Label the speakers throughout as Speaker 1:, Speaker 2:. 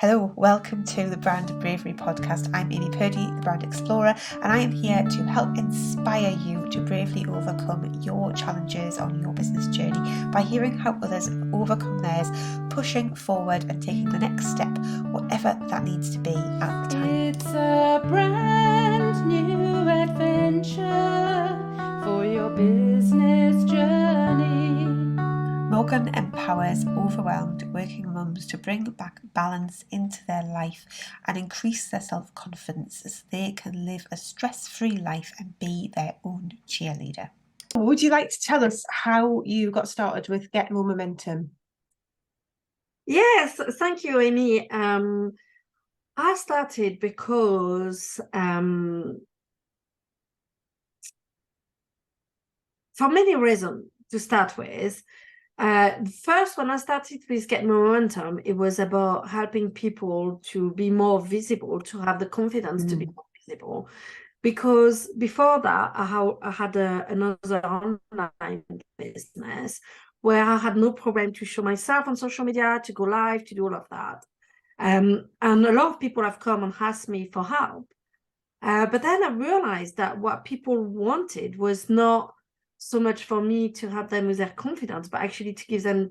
Speaker 1: Hello, welcome to the Brand Bravery podcast. I'm Amy Purdy, the Brand Explorer, and I am here to help inspire you to bravely overcome your challenges on your business journey by hearing how others have overcome theirs, pushing forward and taking the next step, whatever that needs to be at the time.
Speaker 2: It's a brand new adventure for your business journey.
Speaker 1: Morgane empowers overwhelmed working mums to bring back balance into their life and increase their self-confidence as they can live a stress-free life and be their own cheerleader. Would you like to tell us how you got started with GetMoMoMentum?
Speaker 2: Yes, thank you, Amy. I started because for many reasons to start with. First, when I started with GetMoMoMentum, it was about helping people to be more visible, to have the confidence to be more visible. Because before that, I had another online business where I had no problem to show myself on social media, to go live, to do all of that. And a lot of people have come and asked me for help. But then I realized that what people wanted was not so much for me to help them with their confidence, but actually to give them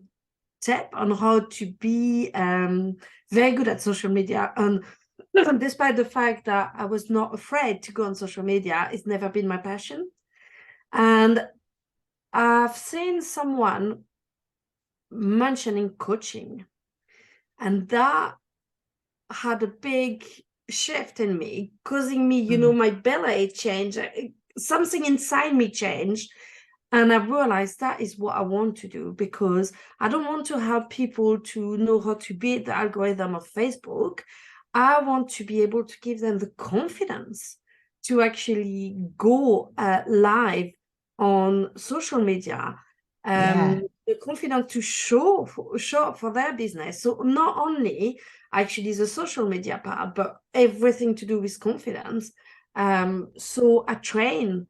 Speaker 2: tips on how to be very good at social media. And despite the fact that I was not afraid to go on social media, it's never been my passion. And I've seen someone mentioning coaching, and that had a big shift in me, causing me, my belly changed, something inside me changed. And I realized that is what I want to do, because I don't want to help people to know how to beat the algorithm of Facebook. I want to be able to give them the confidence to actually go live on social media, the confidence to show up for their business. So not only actually the social media part, but everything to do with confidence. So I train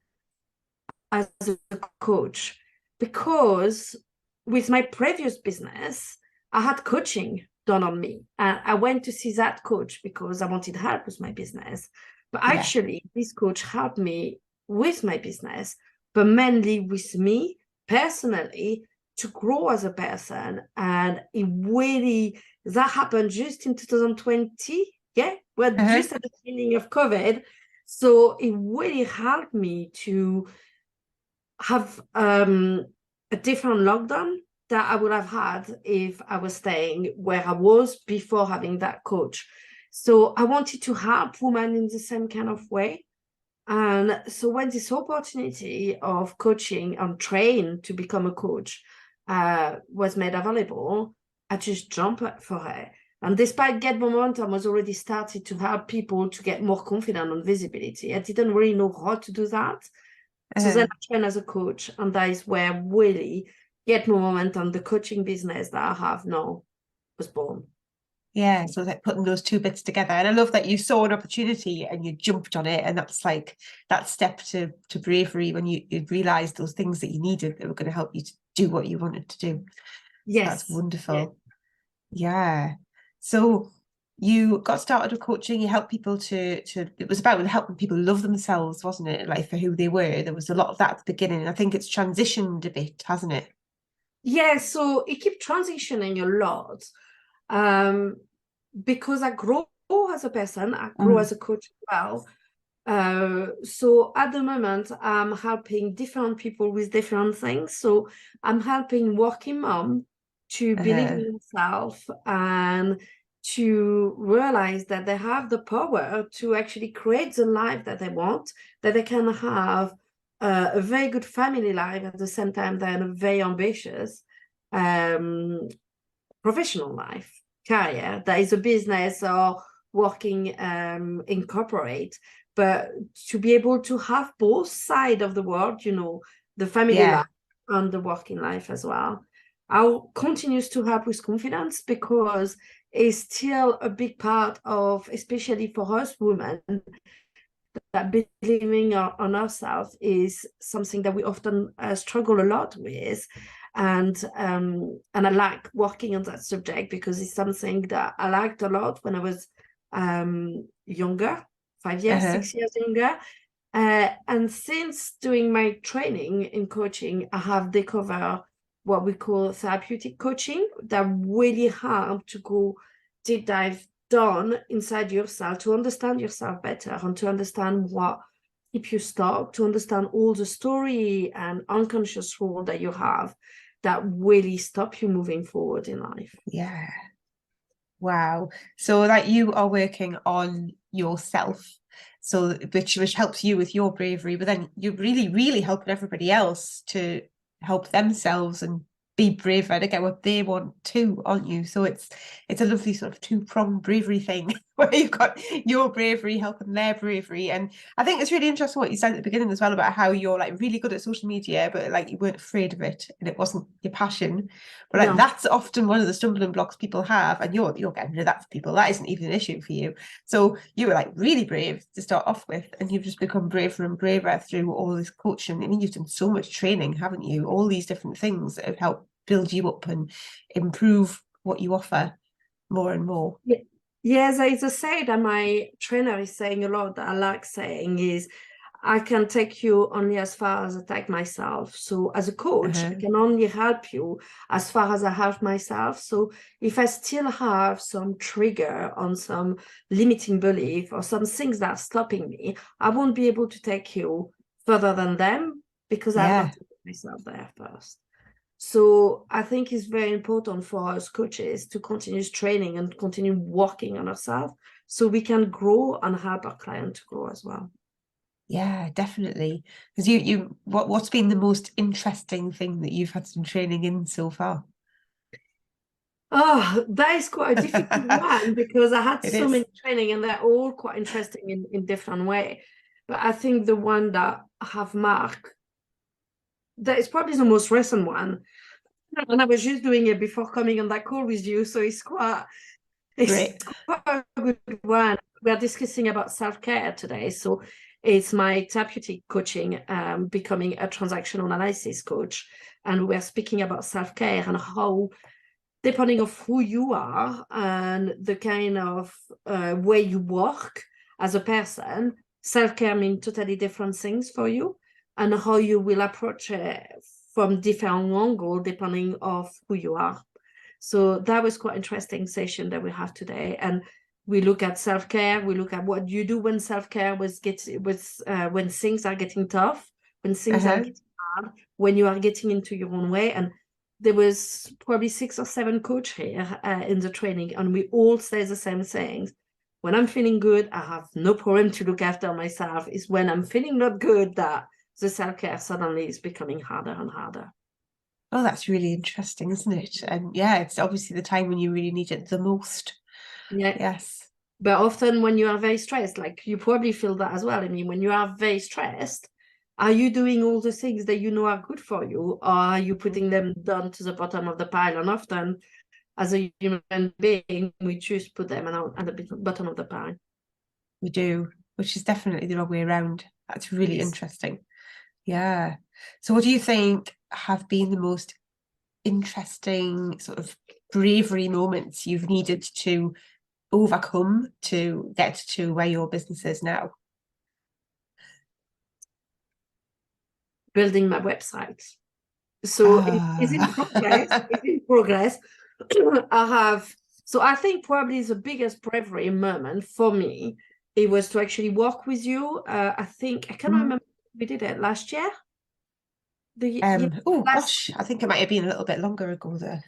Speaker 2: as a coach, because with my previous business, I had coaching done on me. And I went to see that coach because I wanted help with my business. But actually, this coach helped me with my business, but mainly with me personally, to grow as a person. And it really, that happened just in 2020. Yeah, we're just at the beginning of COVID. So it really helped me to have a different lockdown that I would have had if I was staying where I was before having that coach. So I wanted to help women in the same kind of way. And so when this opportunity of coaching and train to become a coach was made available, I just jumped for it. And despite GetMoMoMentum was already started to help people to get more confident and visibility, I didn't really know how to do that. So then I trained as a coach, and that is where really GetMoMoMentum, the coaching business that I have now, was born.
Speaker 1: Yeah, so like putting those two bits together. And I love that you saw an opportunity and you jumped on it. And that's like that step to bravery, when you realized those things that you needed that were going to help you to do what you wanted to do.
Speaker 2: Yes.
Speaker 1: So that's wonderful. Yeah. So you got started with coaching, you helped people to it was about helping people love themselves, wasn't it? Like for who they were. There was a lot of that at the beginning. I think it's transitioned a bit, hasn't it?
Speaker 2: Yeah, so it keeps transitioning a lot. Because I grow as a person, I grow as a coach as well. So at the moment, I'm helping different people with different things. So I'm helping working mom to believe in themselves and to realize that they have the power to actually create the life that they want, that they can have a very good family life at the same time. They're a very ambitious professional life, career, that is a business or working in corporate. But to be able to have both sides of the world, the family life and the working life as well. I'll continues to help with confidence, because it's still a big part of, especially for us women, that believing on ourselves is something that we often struggle a lot with. And I like working on that subject because it's something that I liked a lot when I was younger, 5 years, 6 years younger. And since doing my training in coaching, I have discovered what we call therapeutic coaching that really help to go deep dive down inside yourself to understand yourself better and to understand what keep you stuck, to understand all the story and unconscious rule that you have that really stop you moving forward in life.
Speaker 1: Yeah. Wow. So like you are working on yourself, so which helps you with your bravery, but then you're really helping everybody else to help themselves and be braver to get what they want too, aren't you? So it's a lovely sort of two-pronged bravery thing where you've got your bravery helping their bravery. And I think it's really interesting what you said at the beginning as well about how you're like really good at social media, but like you weren't afraid of it and it wasn't your passion. But like that's often one of the stumbling blocks people have, and you're getting rid of that for people. That isn't even an issue for you. So you were like really brave to start off with, and you've just become braver and braver through all this coaching. I mean, you've done so much training, haven't you? All these different things that have helped build you up and improve what you offer more and more.
Speaker 2: Yes, there is a say that my trainer is saying a lot that I like saying is, I can take you only as far as I take myself. So as a coach, I can only help you as far as I help myself. So if I still have some trigger on some limiting belief or some things that are stopping me, I won't be able to take you further than them because I've not taken myself there first. So I think it's very important for us coaches to continue training and continue working on ourselves so we can grow and help our client to grow as well.
Speaker 1: Yeah, definitely. Because what's been the most interesting thing that you've had some training in so far?
Speaker 2: Oh, that is quite a difficult one because I had so many training and they're all quite interesting in different way. But I think the one that I have marked, that is probably the most recent one. And I was just doing it before coming on that call with you. So it's quite a good one. We are discussing about self-care today. So it's my therapeutic coaching, becoming a transactional analysis coach. And we're speaking about self-care and how, depending of who you are and the kind of way you work as a person, self-care means totally different things for you and how you will approach it from different angles depending of who you are. So that was quite interesting session that we have today. And we look at self-care, we look at what you do when self-care when things are getting tough, when things are getting hard, when you are getting into your own way. And there was probably 6 or 7 coaches here in the training, and we all say the same things. When I'm feeling good, I have no problem to look after myself. It's when I'm feeling not good that the self-care suddenly is becoming harder and harder.
Speaker 1: Oh, that's really interesting, isn't it? And yeah, it's obviously the time when you really need it the most.
Speaker 2: Yeah.
Speaker 1: Yes.
Speaker 2: But often when you are very stressed, like you probably feel that as well. I mean, when you are very stressed, are you doing all the things that you know are good for you, or are you putting them down to the bottom of the pile? And often, as a human being, we choose to put them at the bottom of the pile.
Speaker 1: We do, which is definitely the wrong way around. That's really interesting. Yeah. So what do you think have been the most interesting sort of bravery moments you've needed to overcome to get to where your business is now?
Speaker 2: Building my website. So it's in progress. It's in progress. I think probably the biggest bravery moment for me, it was to actually work with you. I think, I can't remember, we did it last year.
Speaker 1: Gosh, I think it might have been a little bit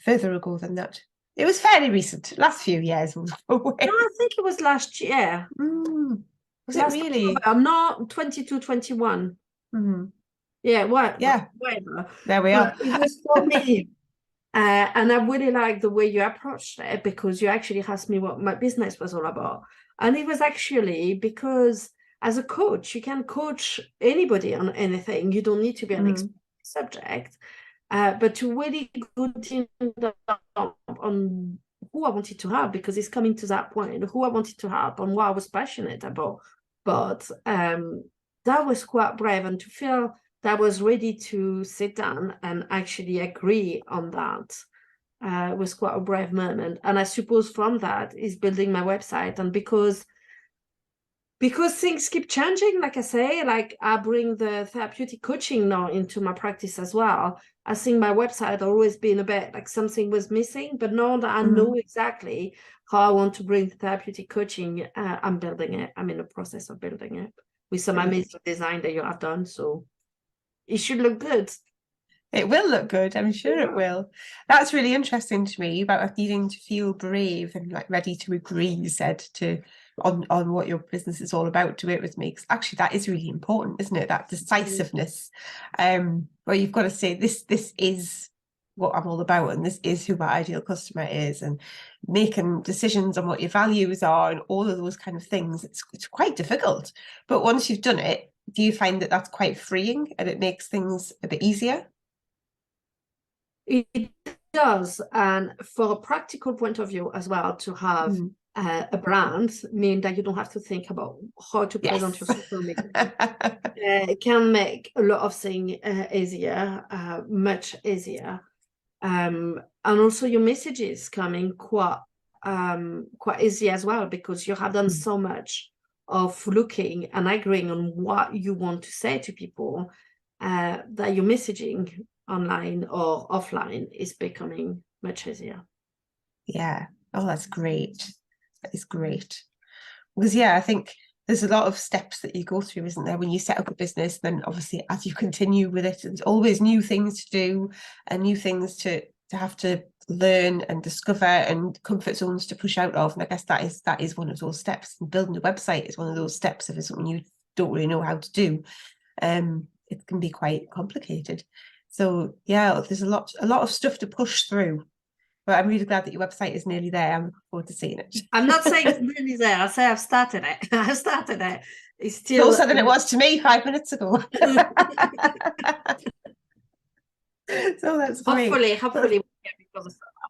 Speaker 1: further ago than that. It was fairly recent, last few years. No,
Speaker 2: I think it was last year.
Speaker 1: Was it really?
Speaker 2: I'm not 22, 21. Yeah, what?
Speaker 1: Yeah,
Speaker 2: whatever.
Speaker 1: there we are.
Speaker 2: It was for me. And I really like the way you approached it because you actually asked me what my business was all about. And it was actually because as a coach, you can coach anybody on anything. You don't need to be an expert subject, but to really go on who I wanted to help, because it's coming to that point, who I wanted to help and what I was passionate about. But that was quite brave, and to feel that was ready to sit down and actually agree on that was quite a brave moment. And I suppose from that is building my website. And because things keep changing, like I say, like I bring the therapeutic coaching now into my practice as well. I think my website had always been a bit like something was missing, but now that I know exactly how I want to bring the therapeutic coaching, I'm building it. I'm in the process of building it with some amazing design that you have done. So it should look good.
Speaker 1: It will look good, I'm sure it will. That's really interesting to me about needing to feel brave and like ready to agree, you said, to on what your business is all about to work with me. Because actually that is really important, isn't it? That decisiveness. Where you've got to say this is what I'm all about, and this is who my ideal customer is, and making decisions on what your values are and all of those kind of things. It's quite difficult. But once you've done it, do you find that that's quite freeing and it makes things a bit easier?
Speaker 2: It does, and for a practical point of view as well, to have a brand mean that you don't have to think about how to present your social media. It can make a lot of things easier, much easier, and also your messages coming quite easy as well, because you have done so much of looking and agreeing on what you want to say to people, that your messaging online or offline is becoming much easier.
Speaker 1: Yeah. Oh, that's great. That is great. Because I think there's a lot of steps that you go through, isn't there, when you set up a business? Then obviously as you continue with it, there's always new things to do and new things to have to learn and discover and comfort zones to push out of. And I guess that is one of those steps. And building a website is one of those steps. If it's something you don't really know how to do, it can be quite complicated. So there's a lot of stuff to push through. But I'm really glad that your website is nearly there. I'm looking forward to seeing it.
Speaker 2: I'm not saying it's nearly there. I say I've started it. I've started it. It's still
Speaker 1: closer than it was to me 5 minutes ago. So that's great.
Speaker 2: Hopefully we'll get before the summer.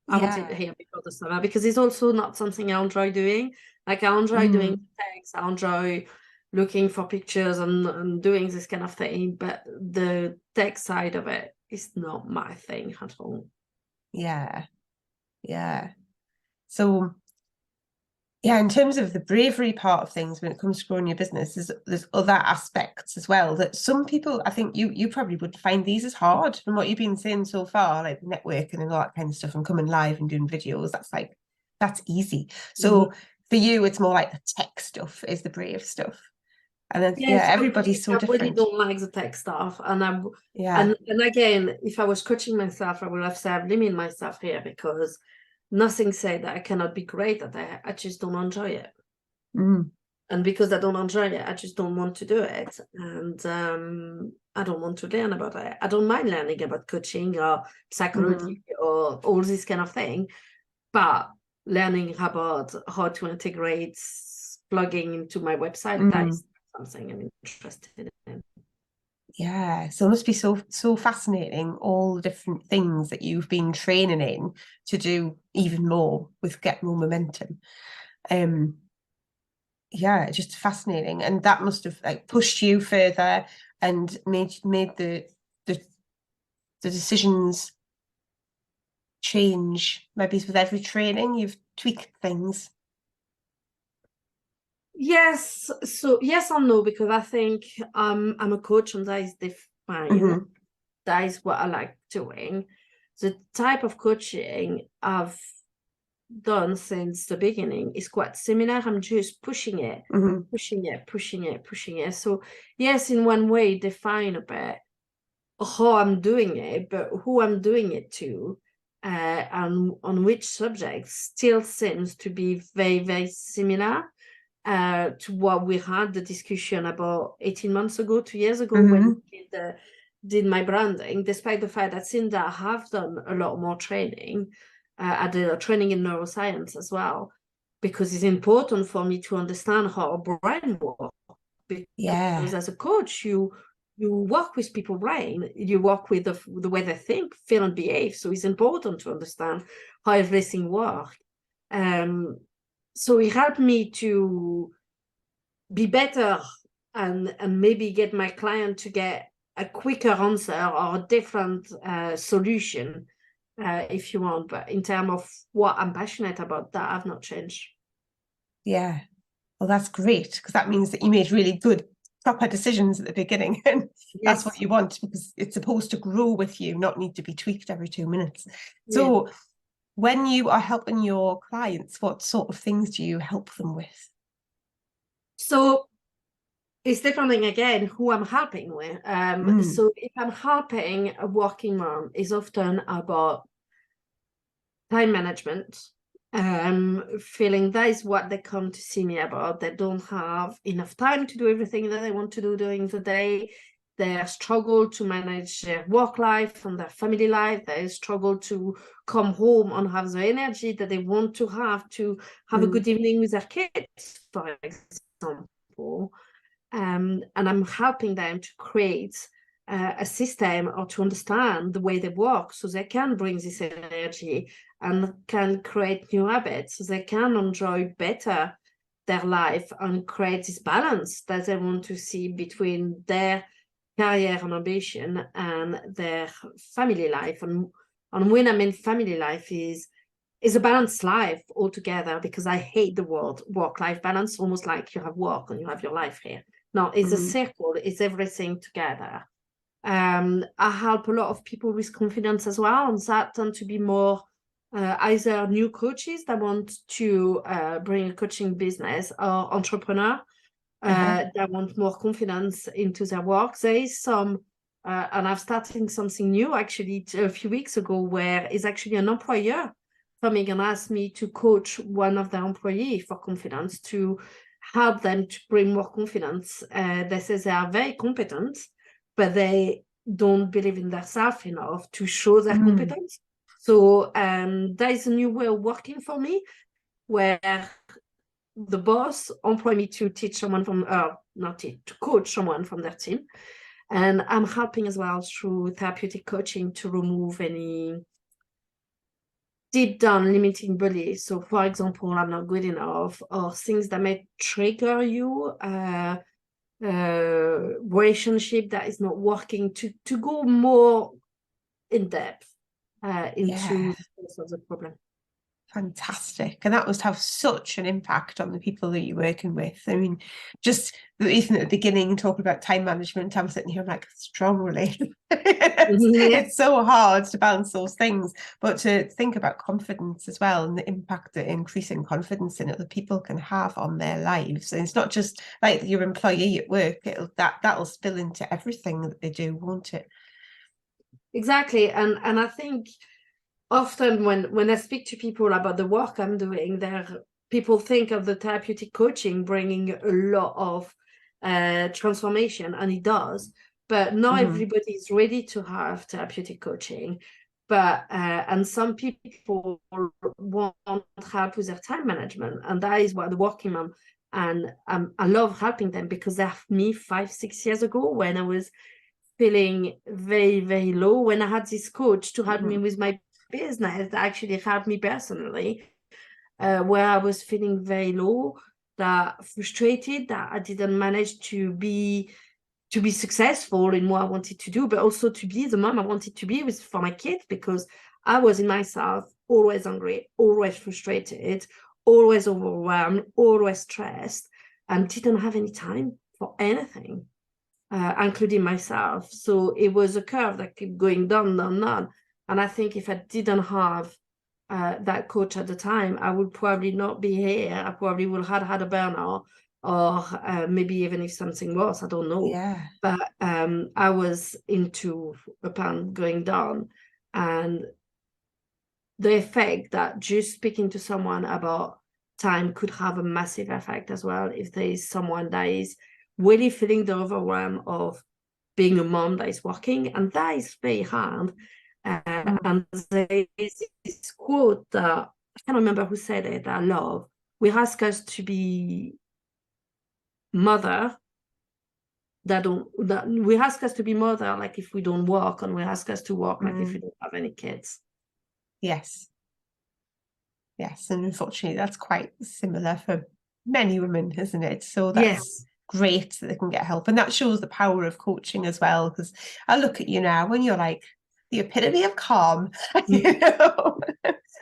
Speaker 2: I want it here before the summer, because it's also not something I enjoy doing. Like I enjoy doing text, I enjoy looking for pictures and doing this kind of thing, but the tech side of it is not my thing at all.
Speaker 1: So in terms of the bravery part of things, when it comes to growing your business, there's other aspects as well that some people, I think you probably would find these as hard from what you've been saying so far, like networking and all that kind of stuff, and coming live and doing videos. That's easy. So for you, it's more like the tech stuff is the brave stuff. And then everybody's so different.
Speaker 2: I really don't like the tech stuff, and and again, if I was coaching myself, I would have said I'm limiting myself here, because nothing said that I cannot be great at that. I just don't enjoy it, and because I don't enjoy it, I just don't want to do it, and I don't want to learn about it. I don't mind learning about coaching or psychology or all this kind of thing, but learning about how to integrate plugging into my website, that is something I'm interested in.
Speaker 1: So it must be so fascinating, all the different things that you've been training in to do even more with GetMoMoMentum. Just fascinating, and that must have like pushed you further and made the decisions change. Maybe with every training you've tweaked things.
Speaker 2: Yes, so yes or no, because I think I'm a coach, and that is defined. That is what I like doing. The type of coaching I've done since the beginning is quite similar. I'm just pushing it. So yes, in one way, define a bit how I'm doing it, but who I'm doing it to, and on which subjects still seems to be very, very similar to what we had the discussion about 18 months ago, 2 years ago, when we did my branding, despite the fact that since I have done a lot more training. I did a training in neuroscience as well, because it's important for me to understand how a brain works. Because as a coach, you work with people's brain, you work with the way they think, feel, and behave. So it's important to understand how everything works. So it helped me to be better and maybe get my client to get a quicker answer or a different solution, if you want. But in terms of what I'm passionate about, that I've not changed.
Speaker 1: Yeah. Well, that's great, because that means that you made really good, proper decisions at the beginning. And that's what
Speaker 2: Yes.
Speaker 1: you want, because it's supposed to grow with you, not need to be tweaked every 2 minutes.
Speaker 2: Yeah.
Speaker 1: So when you are helping your clients, what sort of things do you help them with?
Speaker 2: So it's depending again who I'm helping with. So if I'm helping a working mom, it's often about time management. Feeling that is what they come to see me about. They don't have enough time to do everything that they want to do during the day. They struggle to manage their work life and their family life. They struggle to come home and have the energy that they want to have a good evening with their kids, for example. And I'm helping them to create a system or to understand the way they work, so they can bring this energy and can create new habits, so they can enjoy better their life and create this balance that they want to see between their career and ambition and their family life. And when I mean family life is a balanced life altogether, because I hate the word work-life balance, almost like you have work and you have your life here. No, it's a circle, it's everything together. I help a lot of people with confidence as well, and that tend to be more either new coaches that want to bring a coaching business, or entrepreneur that want more confidence into their work. There is some, and I've started something new actually a few weeks ago, where it's actually an employer coming and asked me to coach one of their employees for confidence, to help them to bring more confidence. They say they are very competent, but they don't believe in themselves enough to show their competence. So that is a new way of working for me, where the boss employ me to teach someone from, to coach someone from their team. And I'm helping as well through therapeutic coaching to remove any deep down limiting beliefs. So for example, I'm not good enough, or things that may trigger you, relationship that is not working, to go more in depth into the source of the problem.
Speaker 1: Fantastic. And that must have such an impact on the people that you're working with. I mean, just even at the beginning, talking about time management, I'm sitting here like, strong related. It's so hard to balance those things, but to think about confidence as well, and the impact that increasing confidence in other people can have on their lives. And it's not just like your employee at work, that'll spill into everything that they do, won't it?
Speaker 2: Exactly. And I think often when I speak to people about the work I'm doing, people think of the therapeutic coaching bringing a lot of transformation, and it does, but not everybody is ready to have therapeutic coaching. But and some people want help with their time management, and that is what the working mom, and I love helping them, because they have me 5-6 years ago, when I was feeling very, very low, when I had this coach to help me with my business, that actually helped me personally, where I was feeling very low, that frustrated that I didn't manage to be successful in what I wanted to do, but also to be the mom I wanted to be with for my kids, because I was in myself always angry, always frustrated, always overwhelmed, always stressed, and didn't have any time for anything, including myself. So it was a curve that kept going down, down, down. And I think if I didn't have that coach at the time, I would probably not be here. I probably would have had a burnout, or maybe even if something worse, I don't know. But I was into a pan going down, and the effect that just speaking to someone about time could have a massive effect as well. If there is someone that is really feeling the overwhelm of being a mom that is working, and that is very hard. And there is this quote that I can't remember who said it, that I love. We ask us to be mother that we ask us to be mother like if we don't work, and we ask us to work like if we don't have any kids.
Speaker 1: Yes, and unfortunately that's quite similar for many women, isn't it? So that's great that they can get help. And that shows the power of coaching as well, because I look at you now and you're like the epitome of calm. You know,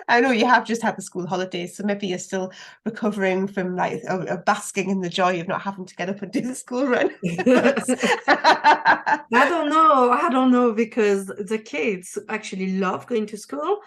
Speaker 1: I know you have just had the school holidays, so maybe you're still recovering from like a basking in the joy of not having to get up and do the school run.
Speaker 2: I don't know, because the kids actually love going to school.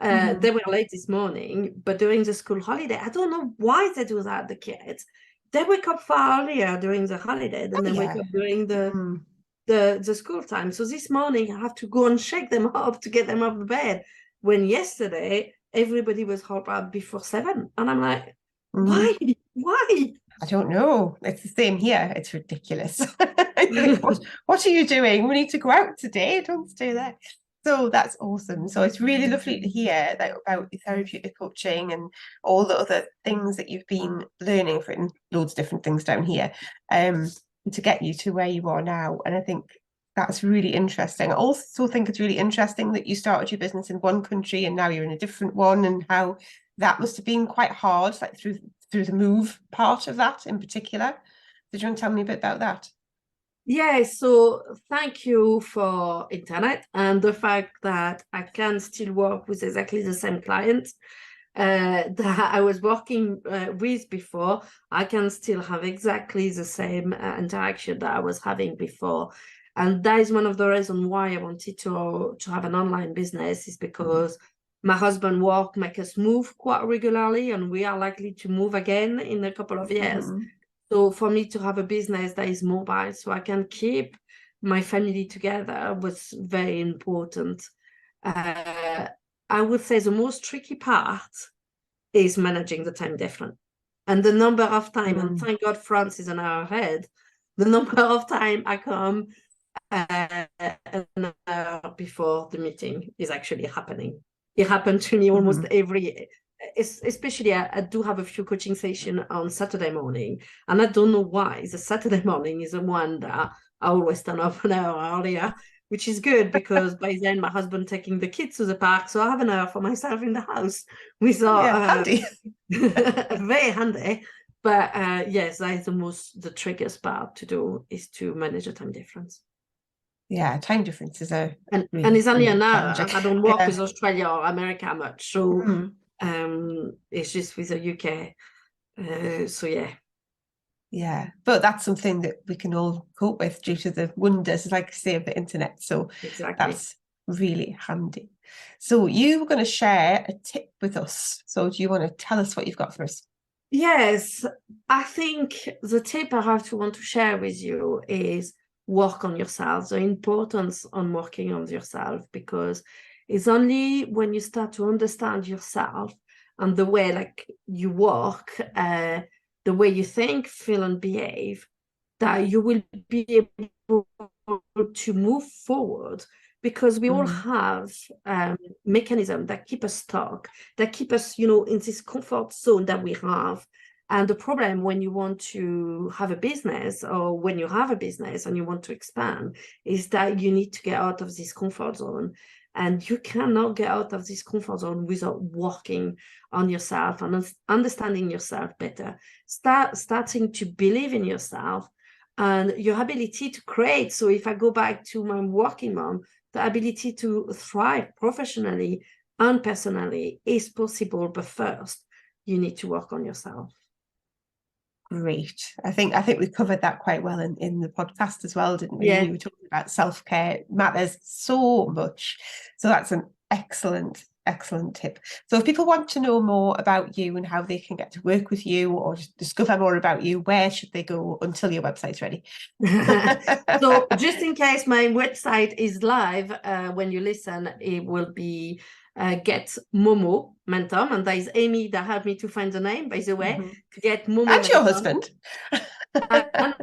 Speaker 2: They were late this morning, but during the school holiday, I don't know why they do that, the kids. They wake up far earlier during the holiday than they wake up during the school time. So this morning I have to go and shake them up to get them off the bed, when yesterday everybody was up before 7. And I'm like, why?
Speaker 1: I don't know. It's the same here. It's ridiculous. What are you doing? We need to go out today. Don't stay there. So that's awesome. So it's really lovely to hear that about the therapeutic coaching and all the other things that you've been learning, for loads of different things down here, to get you to where you are now. And I think that's really interesting. I also think it's really interesting that you started your business in one country and now you're in a different one, and how that must have been quite hard, like through the move part of that in particular. Did you want to tell me a bit about that?
Speaker 2: Yeah, so thank you for internet and the fact that I can still work with exactly the same clients that I was working with before. I can still have exactly the same interaction that I was having before. And that is one of the reasons why I wanted to have an online business, is because my husband work make us move quite regularly, and we are likely to move again in a couple of years. So for me to have a business that is mobile, so I can keep my family together, was very important. I would say the most tricky part is managing the time difference. And the number of time, and thank God France is an hour ahead, the number of time I come an hour before the meeting is actually happening. It happened to me almost every, especially I do have a few coaching sessions on Saturday morning, and I don't know why the Saturday morning is the one that I always turn up an hour earlier, which is good because by then my husband taking the kids to the park, so I have an hour for myself in the house
Speaker 1: Handy.
Speaker 2: very handy. But yes, that is the trickiest part to do, is to manage the time difference.
Speaker 1: Yeah, time difference is
Speaker 2: and it's only an hour. I don't work with Australia or America much, so it's just with the UK. So yeah,
Speaker 1: but that's something that we can all cope with due to the wonders, like I say, of the internet. So
Speaker 2: exactly,
Speaker 1: that's really handy. So you were going to share a tip with us. So do you want to tell us what you've got for us?
Speaker 2: Yes, I think the tip I want to share with you is work on yourself, the importance on working on yourself, because it's only when you start to understand yourself and the way like you work, the way you think, feel, and behave, that you will be able to move forward. Because we all have mechanisms that keep us stuck, that keep us, in this comfort zone that we have. And the problem when you want to have a business, or when you have a business and you want to expand, is that you need to get out of this comfort zone. And you cannot get out of this comfort zone without working on yourself and understanding yourself better. Starting to believe in yourself and your ability to create. So if I go back to my working mom, the ability to thrive professionally and personally is possible, but first you need to work on yourself.
Speaker 1: Great. I think we covered that quite well in the podcast as well, didn't we?
Speaker 2: Yeah.
Speaker 1: You were talking about self-care matters so much. So that's an excellent tip. So if people want to know more about you and how they can get to work with you or just discover more about you, where should they go until your website's ready?
Speaker 2: So just in case my website is live, when you listen, it will be GetMoMoMentum, and that is Amy that helped me to find the name, by the way. GetMoMoMentum.
Speaker 1: And your husband.
Speaker 2: and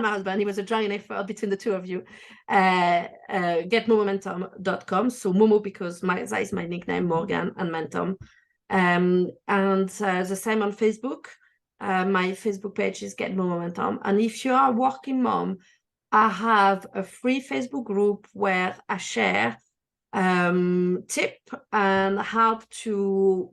Speaker 2: my husband, he was a joint effort between the two of you. GetMoMoMentum.com. So Momo, because that is my nickname, Morgane, and Mentum. And the same on Facebook. My Facebook page is GetMoMoMentum. And if you are a working mom, I have a free Facebook group where I share tip and help to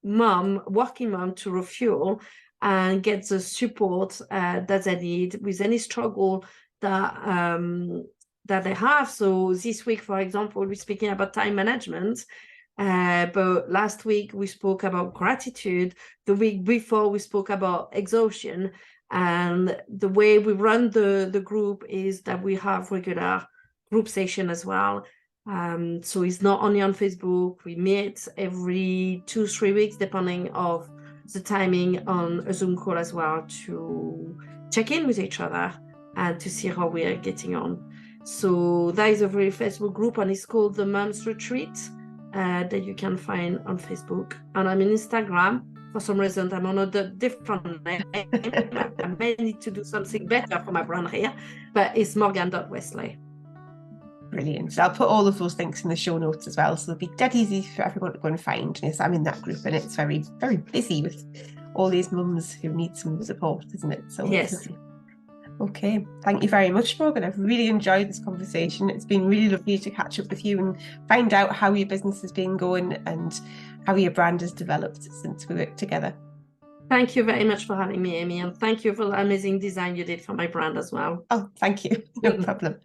Speaker 2: working mom to refuel and get the support that they need with any struggle that they have. So this week, for example, we're speaking about time management. But last week we spoke about gratitude. The week before we spoke about exhaustion. And the way we run the group is that we have regular group session as well. So it's not only on Facebook. We meet every 2-3 weeks, depending of the timing, on a Zoom call as well, to check in with each other and to see how we are getting on. So that is a very Facebook group, and it's called the Moms Retreat that you can find on Facebook. And I'm on Instagram. For some reason, I'm on a different name. I may need to do something better for my brand here, but it's Morgane.Westley.
Speaker 1: Brilliant. So I'll put all of those links in the show notes as well, so it'll be dead easy for everyone to go and find. Yes, I'm in that group, and it's very, very busy with all these mums who need some support, isn't it? So
Speaker 2: yes.
Speaker 1: Okay, thank you very much, Morgane. I've really enjoyed this conversation. It's been really lovely to catch up with you and find out how your business has been going and how your brand has developed since we worked together.
Speaker 2: Thank you very much for having me, Amy, and thank you for the amazing design you did for my brand as well.
Speaker 1: Oh, thank you. No problem.